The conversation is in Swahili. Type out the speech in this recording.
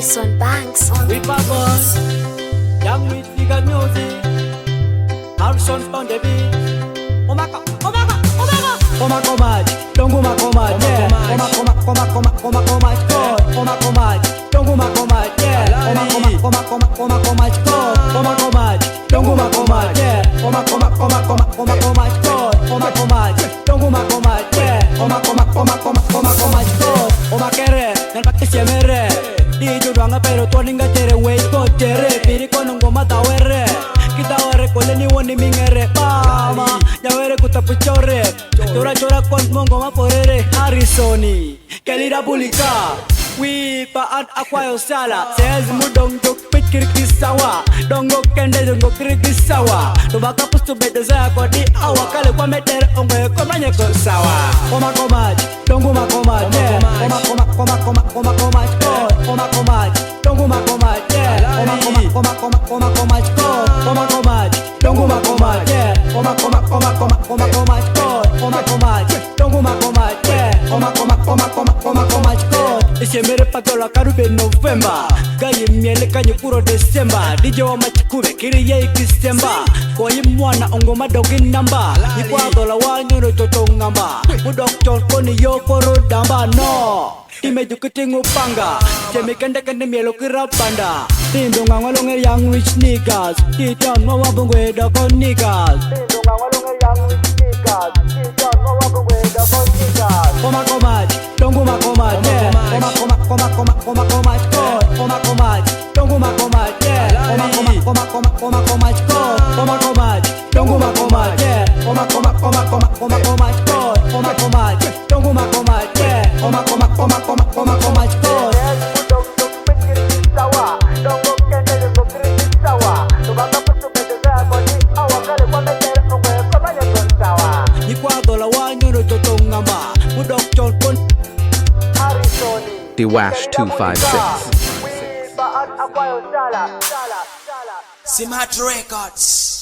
Harrison Banks on We purpose, young with legal music. Harrison on the beat. Oh my god, oh my god, oh my god. Oh my god, don't go my god, yeah. Oh my god, oh my god, oh my god, God. Oh my god, don't go my god, yeah. Oh my god, oh my god, oh my god, God. Oh my god, don't go my god, yeah. Oh my god, oh my god, oh my god, God. Oh my god, don't go my god, yeah. Oh my god, oh my god, oh my god, God. Oh my kere, nan pakai siamere. Di juranga pero tu ninga tere wey ko tere. Piri ko nunggo mata were. Kita were ko leni woni mingere. Mama, ya were ku tapuchore. Chora chora kon mongo ma porere. Harrisoni, kelira bulika. We paat akwayo sala. Says mudong dok pikir kisawa. Dongo kende dongo kiri kisawa. Tubaka pustu bete za ko di awa kale kwa metere ongo ko manye ko sawa. Koma koma, dongo ma koma, yeah. Koma koma koma koma koma koma, God. Koma koma, dongo ma koma, yeah. Koma koma koma koma koma, God. Koma koma, dongo ma koma, yeah. Koma koma koma koma koma koma, God. Koma koma, dongo ma koma, yeah. Koma koma koma koma koma koma, God. Ishemere patola karube November. Gaye miele kanye kuro December. DJ wa machikube kiri ye December. Kwa mwana ongoma dogi namba. Ipo adola wanyuro toto ngamba. Mudok chokoni yo koro damba no. Time jukiti ngupanga. Jemi kende kende mielo kira panda. Tindo ngangolonge young rich niggas. Titan wawa bungwe dako niggas. Tindo ngangolonge young rich niggas. Titan wawa bungwe dako niggas. Koma koma, dongo ma koma, yeah. Koma koma koma koma koma koma, God. Koma koma, dongo ma koma, yeah. Koma koma koma koma koma, God. Koma koma, dongo ma koma, yeah. Koma koma koma koma koma koma, God. Koma koma, dongo ma koma, yeah. Koma koma koma koma koma koma, God. Diwash 256. Smart Records.